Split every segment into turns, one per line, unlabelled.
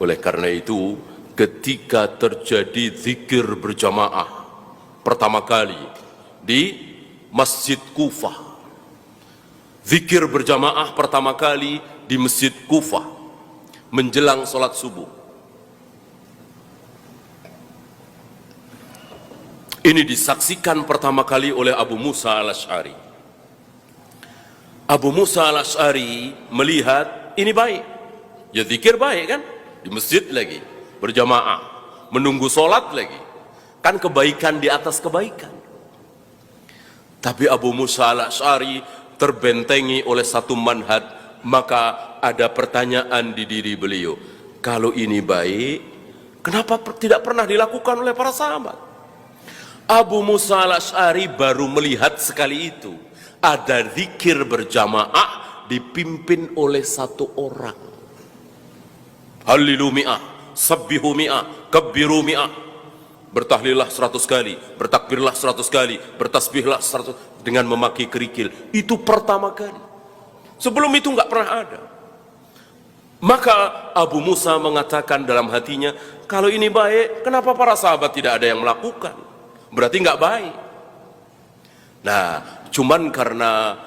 Oleh karena itu, ketika terjadi zikir berjamaah pertama kali di Masjid Kufah, zikir berjamaah pertama kali di Masjid Kufah menjelang sholat subuh, ini disaksikan pertama kali oleh Abu Musa al-Asy'ari. Abu Musa al-Asy'ari melihat ini baik, ya zikir baik kan, di masjid lagi, berjamaah, menunggu sholat lagi, kan kebaikan di atas kebaikan. Tapi Abu Musa al-Asy'ari terbentengi oleh satu manhaj, maka ada pertanyaan di diri beliau, kalau ini baik, kenapa tidak pernah dilakukan oleh para sahabat? Abu Musa al-Asy'ari baru melihat sekali itu, ada zikir berjamaah dipimpin oleh satu orang. Hallilu mi'ah, sabbihu mi'ah, kabbiru mi'ah. Bertahlillah 100 kali, bertakbirlah 100 kali, bertasbihlah 100 dengan memakai kerikil. Itu pertama kali. Sebelum itu enggak pernah ada. Maka Abu Musa mengatakan dalam hatinya, kalau ini baik, kenapa para sahabat tidak ada yang melakukan? Berarti enggak baik. Nah, cuman karena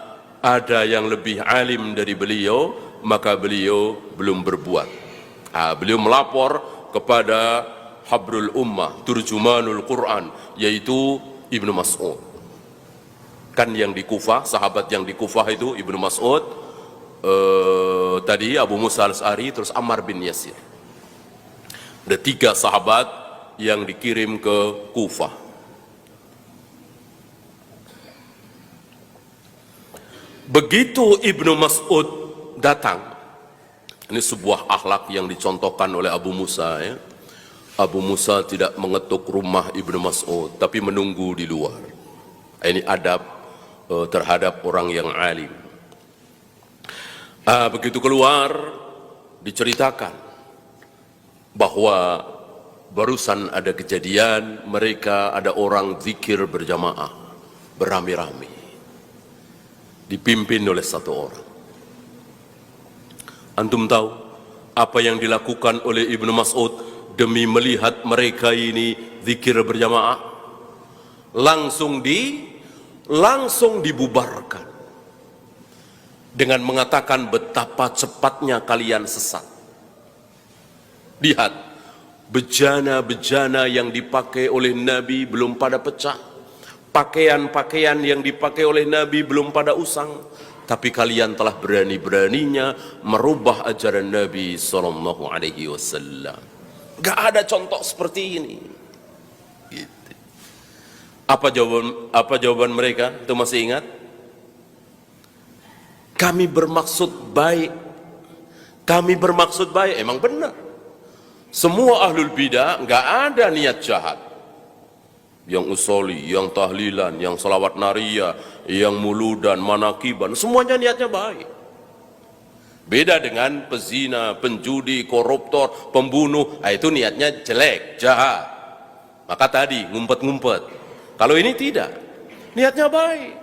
ada yang lebih alim dari beliau, maka beliau belum berbuat. Beliau melapor kepada Habrul Ummah, Turjumanul Quran, yaitu Ibnu Mas'ud. Kan yang di Kufah, sahabat yang di Kufah itu Ibnu Mas'ud, tadi Abu Musa al-Asy'ari, terus Ammar bin Yasir. Ada 3 sahabat yang dikirim ke Kufah. Begitu Ibnu Mas'ud datang, ini sebuah akhlak yang dicontohkan oleh Abu Musa, ya. Abu Musa tidak mengetuk rumah Ibnu Mas'ud, tapi menunggu di luar. Ini adab terhadap orang yang alim. Begitu keluar, diceritakan bahwa barusan ada kejadian, mereka ada orang zikir berjamaah, beramai-ramai, dipimpin oleh satu orang. Antum tahu apa yang dilakukan oleh Ibnu Mas'ud demi melihat mereka ini zikir berjamaah? Langsung dibubarkan dengan mengatakan betapa cepatnya kalian sesat. Lihat, bejana-bejana yang dipakai oleh Nabi belum pada pecah, pakaian-pakaian yang dipakai oleh Nabi belum pada usang, tapi kalian telah berani-beraninya merubah ajaran Nabi sallallahu alaihi wasallam. Gak ada contoh seperti ini. Gitu. Apa jawaban mereka? Itu masih ingat? Kami bermaksud baik. Kami bermaksud baik. Emang benar. Semua ahlul bidah gak ada niat jahat. Yang usoli, yang tahlilan, yang salawat nariyah, yang muludan, manakiban, semuanya niatnya baik. Beda dengan pezina, penjudi, koruptor, pembunuh, itu niatnya jelek, jahat. Maka tadi ngumpet-ngumpet. Kalau ini tidak, niatnya baik.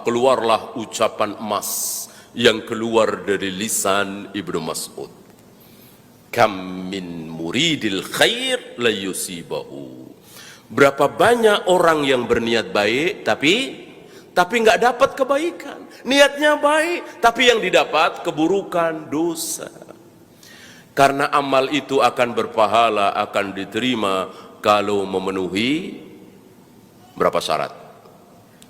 Keluarlah ucapan emas yang keluar dari lisan Ibnu Mas'ud. Kam min muridil khair la yusibahu. Berapa banyak orang yang berniat baik tapi nggak dapat kebaikan. Niatnya baik tapi yang didapat keburukan, dosa. Karena amal itu akan berpahala, akan diterima kalau memenuhi berapa syarat?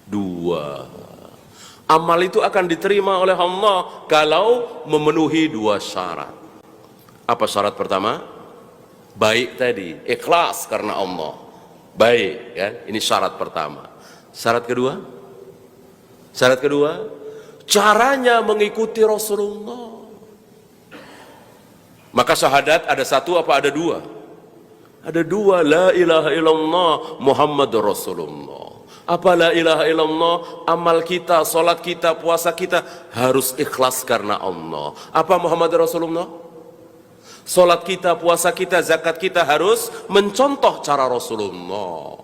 2. Amal itu akan diterima oleh Allah kalau memenuhi 2 syarat. Apa syarat pertama? Baik tadi, ikhlas karena Allah. Baik, kan? Ini syarat pertama. Syarat kedua? Syarat kedua, caranya mengikuti Rasulullah. Maka syahadat ada 1 apa ada 2? Ada 2, la ilaha illallah Muhammadur Rasulullah. Apa la ilaha illallah? Amal kita, salat kita, puasa kita harus ikhlas karena Allah. Apa Muhammadur Rasulullah? Salat kita, puasa kita, zakat kita harus mencontoh cara Rasulullah.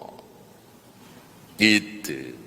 Gitu.